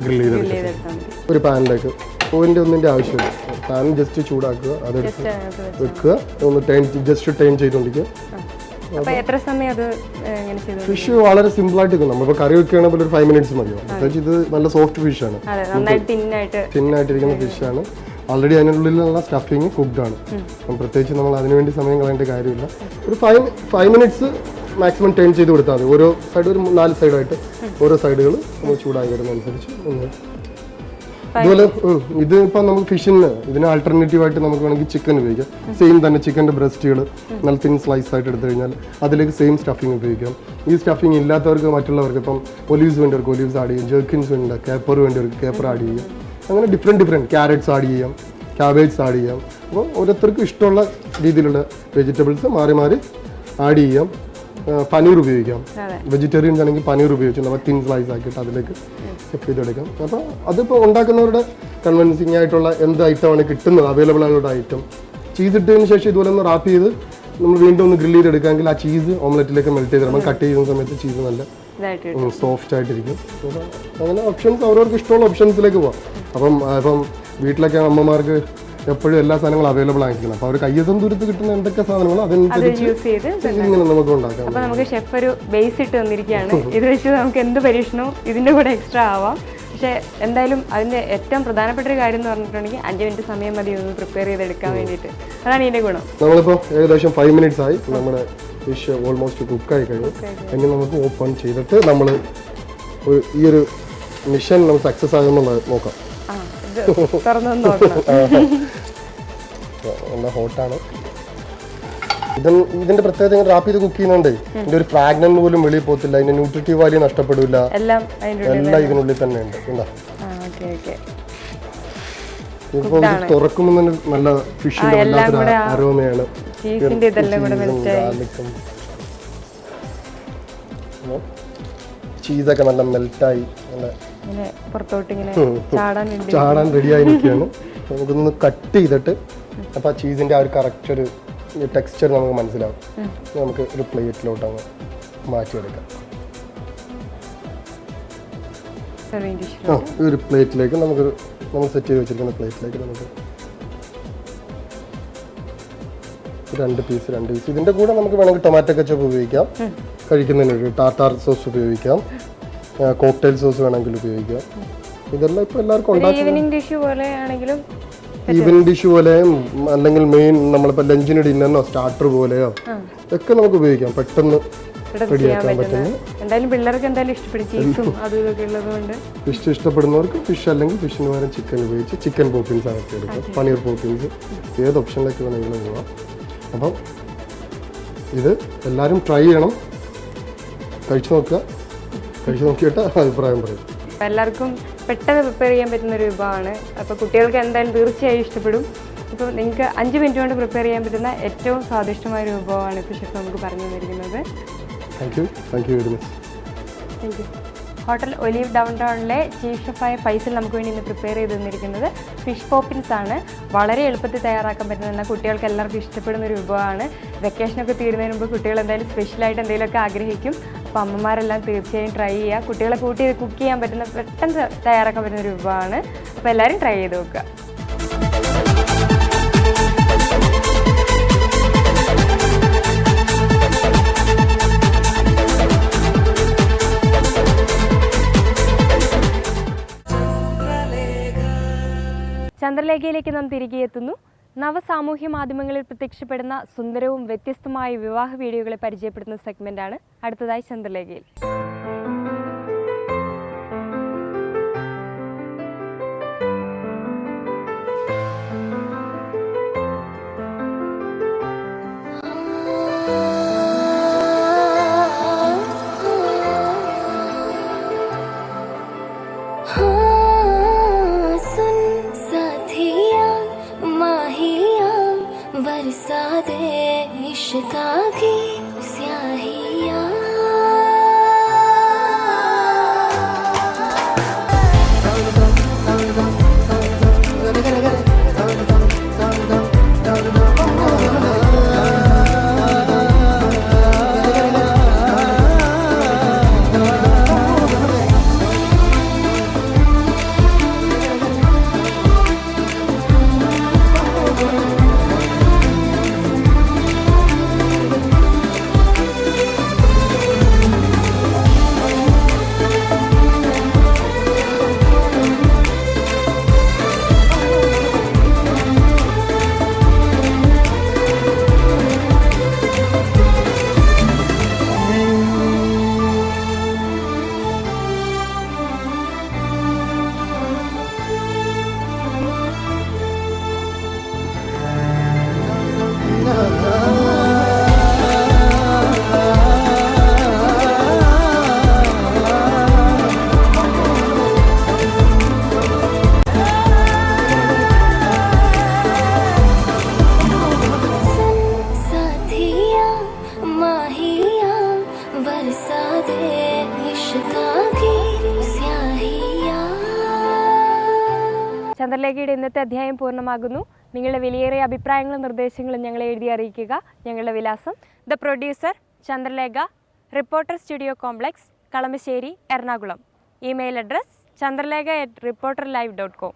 ഗ്രില്ല് ചെയ്തെടുക്കുക. ഒരു പാനിലേക്ക് ഓയിലിൻ്റെ ഒന്നിൻ്റെ ആവശ്യമില്ല. പാൻ ജസ്റ്റ് ചൂടാക്കുക, അതെടുത്ത് വെക്കുക, ഒന്ന് ജസ്റ്റ് ടേൺ ചെയ്തുകൊണ്ടിരിക്കുക. ഫിഷ് വളരെ സിമ്പിളായിട്ട് കിട്ടും. നമ്മളിപ്പോൾ കറി വെക്കുകയാണെങ്കിൽ ഒരു 5 മിനിറ്റ്സ് മതിയോ. പ്രത്യേകിച്ച് ഇത് നല്ല സോഫ്റ്റ് ഫിഷാണ്, തിന്നായിട്ടിരിക്കുന്ന ഫിഷാണ്. ഓൾറെഡി അതിനുള്ളിലുള്ള സ്റ്റഫിങ് കുക്ക്ഡ് ആണ്. പ്രത്യേകിച്ച് നമ്മൾ അതിനുവേണ്ടി സമയം കളയേണ്ട കാര്യമില്ല. ഒരു 5 മിനിറ്റ്സ് മാക്സിമം ടേൺ ചെയ്ത് കൊടുത്താൽ മതി. ഓരോ സൈഡ് ഒരു 4 സൈഡായിട്ട് ഓരോ സൈഡുകൾ നമ്മൾ ചൂടായി വരുന്നതനുസരിച്ച് ഒന്ന്. അതുപോലെ ഇത് ഇപ്പം നമുക്ക് ഫിഷിന് ഇതിന് ആൾട്ടർനേറ്റീവ് ആയിട്ട് നമുക്ക് വേണമെങ്കിൽ ചിക്കൻ ഉപയോഗിക്കാം. സെയിം തന്നെ ചിക്കൻ്റെ ബ്രസ്റ്റുകൾ നല്ല തിൻ സ്ലൈസ് ആയിട്ട് എടുത്തു കഴിഞ്ഞാൽ അതിലേക്ക് സെയിം സ്റ്റഫിങ് ഉപയോഗിക്കാം. ഈ സ്റ്റഫിങ് ഇല്ലാത്തവർക്ക് മറ്റുള്ളവർക്ക് ഇപ്പം ഒലീവ്സ് വേണ്ടിയവർക്ക് ഒലീവ്സ് ആഡ് ചെയ്യും, ജെർക്കിൻസ് വേണ്ട കേപ്പർ വേണ്ടിയവർക്ക് കേപ്പർ ആഡ് ചെയ്യും. അങ്ങനെ ഡിഫറെൻറ്റ് ക്യാരറ്റ്സ് ആഡ് ചെയ്യാം, ക്യാബേജ് ആഡ് ചെയ്യാം. അപ്പോൾ ഓരോരുത്തർക്കും ഇഷ്ടമുള്ള രീതിയിലുള്ള വെജിറ്റബിൾസ് മാറി മാറി ആഡ് ചെയ്യാം. പനീർ ഉപയോഗിക്കാം, വെജിറ്റേറിയൻസ് ആണെങ്കിൽ പനീർ ഉപയോഗിച്ച് നമ്മൾ തിൻ സ്ലൈസ് ആക്കിയിട്ട് അതിലേക്ക് സ്റ്റഫ് ചെയ്തെടുക്കാം. അപ്പോൾ അതിപ്പോൾ ഉണ്ടാക്കുന്നവരുടെ കൺവിൻസിങ് ആയിട്ടുള്ള എന്ത് ഐറ്റമാണ് കിട്ടുന്നത് അവൈലബിൾ ആയിട്ടുള്ള ഐറ്റം ചീസ് ഇട്ടതിന് ശേഷം ഇതുപോലെ ഒന്ന് റാപ്പ് ചെയ്ത് നമ്മൾ വീണ്ടും ഒന്ന് ഗ്രില്ല് ചെയ്തെടുക്കാമെങ്കിൽ ആ ചീസ് ഓംലെറ്റിലേക്ക് മെൽറ്റ് ചെയ്ത് നമ്മൾ കട്ട് ചെയ്യുന്ന സമയത്ത് ചീസ് നല്ല സോഫ്റ്റ് ആയിട്ടിരിക്കും. അങ്ങനെ ഓപ്ഷൻസ് ഓരോർക്ക് ഇഷ്ടമുള്ള ഓപ്ഷൻസിലേക്ക് പോവാം. അപ്പം വീട്ടിലൊക്കെ അമ്മമാർക്ക് എപ്പോഴും എല്ലാ സാധനങ്ങളും അവൈലബിൾ ആയിരിക്കണം. അപ്പോൾ അവർ കയ്യെത്തും ദൂരത്ത് കിട്ടുന്ന എന്തൊക്കെ സാധനങ്ങളോ അതനുസരിച്ച് ഇങ്ങനെ നമുക്ക് ഉണ്ടാക്കാം. അപ്പോൾ നമുക്ക് ഷെഫ് ഒരു ബേസ് ഇട്ട് തന്നിരിക്കുകയാണ്. ഇത് വെച്ച് നമുക്ക് എന്ത് പരീക്ഷണവും ഇതിൻ്റെ കൂടെ എക്സ്ട്രാ ആവാം. പക്ഷേ എന്തായാലും അതിൻ്റെ ഏറ്റവും പ്രധാനപ്പെട്ട ഒരു കാര്യം എന്ന് പറഞ്ഞിട്ടുണ്ടെങ്കിൽ 5 മിനിറ്റ് സമയം മതി ഒന്ന് പ്രിപ്പയർ ചെയ്തെടുക്കാൻ വേണ്ടിയിട്ട്. അതാണ് ഇതിൻ്റെ ഗുണം. നമ്മളിപ്പോൾ ഏകദേശം 5 മിനിറ്റ്സ് ആയി. നമ്മുടെ ഫിഷ് ഓൾമോസ്റ്റ് കുക്കായി കഴിഞ്ഞു. ഇനി നമുക്ക് ഓപ്പൺ ചെയ്തിട്ട് നമ്മൾ ഈ ഒരു മിഷൻ നമുക്ക് സക്സസ് ആകുമെന്നുള്ളത് നോക്കാം. തുറന്നു നോക്കണം. നല്ല ഹോട്ടാണ്. ഇതിന്റെ പ്രത്യേകത റാപ്പ് ചെയ്ത് കുക്ക് ചെയ്യുന്നുണ്ട്. ഇതിന്റെ ഒരു ഫ്രാഗ്നന്റ് പോലും വെളിയിൽ പോകത്തില്ല. അതിന്റെ ന്യൂട്രിറ്റീവ് വാല്യൂ നഷ്ടപ്പെടില്ല. എല്ലാം ഇതിനുള്ളിൽ തന്നെ ഉണ്ട്. ഇപ്പൊ തുറക്കുമ്പോൾ തന്നെ നല്ല ഫിഷിന്റെ വല്ലാത്തൊരു അരോമയാണ്. ചീസൊക്കെ നല്ല മെൽറ്റായി ചാടാൻ റെഡിയായി നിൽക്കുകയാണ്. നമുക്കൊന്ന് കട്ട് ചെയ്തിട്ട് അപ്പോൾ ആ ചീസിന്റെ ആ ഒരു കറക്റ്റ് ഒരു ടെക്സ്ചർ നമുക്ക് മനസ്സിലാവും. നമുക്ക് ഒരു പ്ലേറ്റിലോട്ട് അങ്ങ് മാറ്റിയെടുക്കാം. ഒരു പ്ലേറ്റിലേക്ക് നമ്മൾ സെറ്റ് ചെയ്ത് വെച്ചിരിക്കുന്ന പ്ലേറ്റിലേക്ക് നമുക്ക് 2 പീസ് ഇതിന്റെ കൂടെ നമുക്ക് വേണമെങ്കിൽ ടൊമാറ്റോ കെച്ചപ്പ് ഉപയോഗിക്കാം. കഴിക്കുന്നതിന് ടാർട്ടാർ സോസ് ഉപയോഗിക്കാം. കോക്ടെയിൽ സോസ് വേണമെങ്കിൽ ഉപയോഗിക്കാം. ഇതെല്ലാം ഇപ്പോൾ എല്ലാവർക്കും ഈവനിങ് ഡിഷ് പോലെയും അല്ലെങ്കിൽ മെയിൻ നമ്മളിപ്പോൾ ലഞ്ചിന് ഡിന്നറിനോ സ്റ്റാർട്ടർ പോലെയോ ഒക്കെ നമുക്ക് ഉപയോഗിക്കാം. പെട്ടെന്ന് റെഡിയാക്കാൻ പറ്റുന്ന എന്തായാലും പിള്ളേർക്ക് എന്തായാലും ഫിഷ് ഇഷ്ടപ്പെടുന്നവർക്ക് ഫിഷ് അല്ലെങ്കിൽ ഫിഷിന് പകരം ചിക്കൻ ഉപയോഗിച്ച് ചിക്കൻ പോപ്പിൻസ് ആക്കി എടുക്കാം. പനീർ പോപ്പിൻസ് ഏത് ഓപ്ഷനിലേക്ക് വേണമെങ്കിലും പോവാം. അപ്പം ഇത് എല്ലാവരും ട്രൈ ചെയ്യണം. കഴിച്ചു നോക്കിയിട്ട് അഭിപ്രായം പറയും. എല്ലാവർക്കും പെട്ടെന്ന് പ്രിപ്പയർ ചെയ്യാൻ പറ്റുന്ന ഒരു വിഭവമാണ്. അപ്പോൾ കുട്ടികൾക്ക് എന്തായാലും തീർച്ചയായും ഇഷ്ടപ്പെടും. ഇപ്പോൾ നിങ്ങൾക്ക് 5 മിനിറ്റ് കൊണ്ട് പ്രിപ്പയർ ചെയ്യാൻ പറ്റുന്ന ഏറ്റവും സ്വാദിഷ്ടമായ ഒരു വിഭവമാണ് ഇപ്പോൾ ഷെഫ് നമുക്ക് പറഞ്ഞു തന്നിരിക്കുന്നത്. Thank you very much. Thank you. Hotel olive down ടൗണിലെ ചീഫ് ഷെഫായ ഫൈസൽ നമുക്ക് വേണ്ടി ഇന്ന് പ്രിപ്പയർ ചെയ്ത് തന്നിരിക്കുന്നത് ഫിഷ് പോപ്പിൻസ് ആണ്. വളരെ എളുപ്പത്തിൽ തയ്യാറാക്കാൻ പറ്റുന്ന കുട്ടികൾക്ക് എല്ലാവർക്കും ഇഷ്ടപ്പെടുന്ന ഒരു വിഭവമാണ്. വെക്കേഷനൊക്കെ തീരുന്നതിന് മുമ്പ് കുട്ടികൾ എന്തായാലും സ്പെഷ്യലായിട്ട് എന്തെങ്കിലുമൊക്കെ ആഗ്രഹിക്കും. അപ്പോൾ അമ്മമാരെല്ലാം തീർച്ചയായും ട്രൈ ചെയ്യുക. കുട്ടികളെ കൂട്ടി കുക്ക് ചെയ്യാൻ പറ്റുന്ന പെട്ടെന്ന് തയ്യാറാക്കാൻ പറ്റുന്ന ഒരു വിഭവമാണ്. അപ്പോൾ എല്ലാവരും ട്രൈ ചെയ്ത് നോക്കുക. ചന്ദ്രലേഖയിലേക്ക് നാം തിരികെ എത്തുന്നു. നവസാമൂഹ്യ മാധ്യമങ്ങളിൽ പ്രത്യക്ഷപ്പെടുന്ന സുന്ദരവും വ്യത്യസ്തമായ വിവാഹ വീഡിയോകളെ പരിചയപ്പെടുത്തുന്ന സെഗ്മെന്റാണ് അടുത്തതായി ചന്ദ്രലേഖയിൽ. ചന്ദ്രലേഖയുടെ ഇന്നത്തെ അധ്യായം പൂർണ്ണമാകുന്നു. നിങ്ങളുടെ വിലയേറിയ അഭിപ്രായങ്ങളും നിർദ്ദേശങ്ങളും ഞങ്ങളെ എഴുതി അറിയിക്കുക. ഞങ്ങളുടെ വിലാസം: the producer, Chandralekha, reporter studio complex, Kalamassery, Ernakulam. Email address: chandralekha@reporterlive.com.